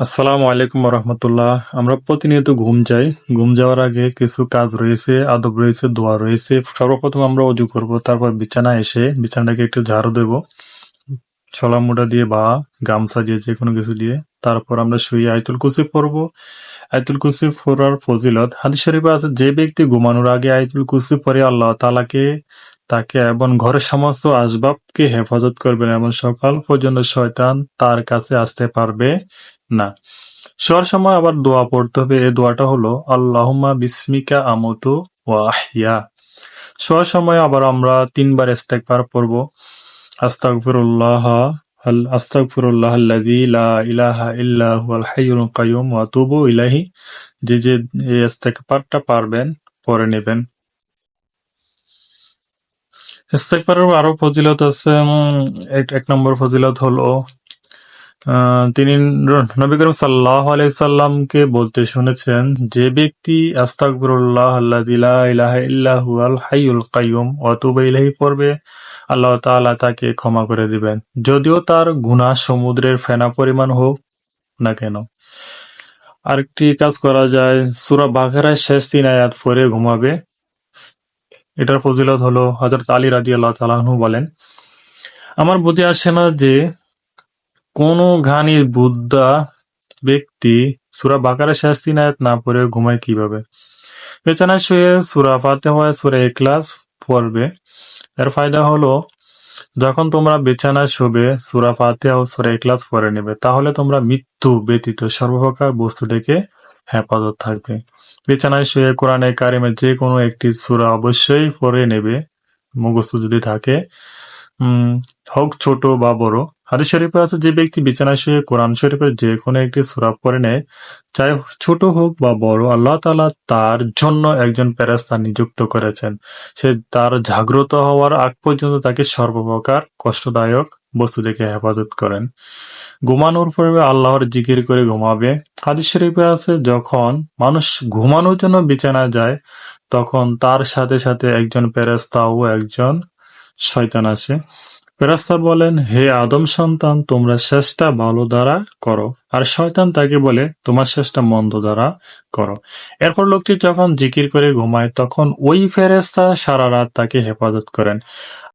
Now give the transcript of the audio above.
আসসালামু আলাইকুম রহমতুল্লাহ। আমরা প্রতিনিয়ত ঘুম যাই। ঘুম যাওয়ার আগে কিছু কাজ রয়েছে, আদব রয়েছে, দোয়া রয়েছে। সর্বপ্রথম আমরা অজু করব, তারপর বিছানা এসে বিছানাটাকে একটু ঝাড়ু দেব ছলা মোটা দিয়ে বা গামছা দিয়ে, যে কোনো কিছু দিয়ে। তারপর আমরা শুয়ে আয়াতুল কুরসি পড়ব। আয়াতুল কুরসি পড়ার ফজিলত হাদিস শরীফে আছে, যে ব্যক্তি ঘুমানোর আগে আয়াতুল কুরসি পড়ে আল্লাহ তাআলাকে তাকে এবং ঘরের সমস্ত আসবাবকে হেফাজত করবেন এবং সকাল পর্যন্ত শয়তান তার কাছে আসতে পারবে না। শোয়ার সময় আবার দোয়া পড়তে হবে। এই দোয়াটা হলো আল্লাহুম্মা বিসমিকা আমুতু ওয়া আহইয়া। শোয়ার সময় আবার আমরা ৩ বার ইস্তেগফার পড়ব। আস্তাগফিরুল্লাহ আস্তাগফিরুল্লাহাল্লাযী লা ইলাহা ইল্লা হুয়াল হাইয়ুল কাইয়্যুম ওয়া আতুবু ইলাইহি। যে এই ইস্তেগফারটা পারবেন পড়ে নেবেন। ইস্তেগফারের আরো ফজিলত আছে। এক নম্বর ফজিলত হলো তিনি নবী করিম সাল্লাল্লাহু আলাইহি সাল্লামকে বলতে শুনেছেন, যে ব্যক্তি আস্তাগফিরুল্লাহ আল্লাযী লা ইলাহা ইল্লা হুয়াল হাইয়ুল কাইয়্যুম ওয়া আতুবু ইলাইহি পড়বে, আল্লাহ তাআলা তাকে ক্ষমা করে দিবেন, যদিও তার গুনাহ সমুদ্রের ফেনা পরিমাণ হোক না কেন। আরেকটি কাজ করা যায়, সূরা বাকারার শেষ ৩ আয়াত পড়ে ঘুমাবে। এটার ফজিলত হলো হযরত আলী রাদিয়াল্লাহু তাআলা আনহু বলেন, আমার বুঝে আসে না যে কোন জ্ঞানী বুদ্ধা ব্যক্তি সূরা বাকারার শেষ ৩ আয়াত না পড়ে ঘুমায় কিভাবে। বিছানায় শুয়ে সূরা ফাতিহা, সূরা ইখলাস পড়বে। এর ফায়দা হলো, যখন তোমরা বিছানায় শোবে সূরা ফাতিহা ও সূরা ইখলাস পড়ে নেবে, তাহলে তোমরা মৃত্যু ব্যতীত সর্বপ্রকার বস্তু থেকে হেফাজত থাকবে। বিছানায় শুয়ে কোরআনে কারিমের যে কোনো একটি সূরা অবশ্যই পড়ে নেবে, মুখস্থ যদি থাকে, উম হোক ছোট বা বড়। হাদিস শরীফে আছে, যে ব্যক্তি বিছানায় শুয়ে কোরআন শরীফের যে কোনো একটি সূরা পড়ে নেয়, চাই ছোট হোক বা বড়, আল্লাহ তাআলা তার জন্য একজন ফেরেশতা নিযুক্ত করেছেন। সে তার জাগ্রত হওয়ার আগ পর্যন্ত তাকে সর্বপ্রকার কষ্টদায়ক বস্তু থেকে হেফাজত করেন। ঘুমানোর পূর্বে আল্লাহর জিকির করে ঘুমাবে। হাদিস শরীফে আছে, যখন মানুষ ঘুমানোর জন্য বিছানায় যায়, তখন তার সাথে সাথে একজন ফেরেশতা ও একজন শয়তান আসে। ফেরেশতা বলেন, হে আদম সন্তান, তোমরা চেষ্টা ভালো দ্বারা করো। আর শয়তান তাকে বলে, তোমার চেষ্টা মন্দ দ্বারা করো। এরপর লোকটি যখন জিকির করে ঘুমায়, তখন ওই ফেরেশতা সারা রাত তাকে হেফাজত করেন।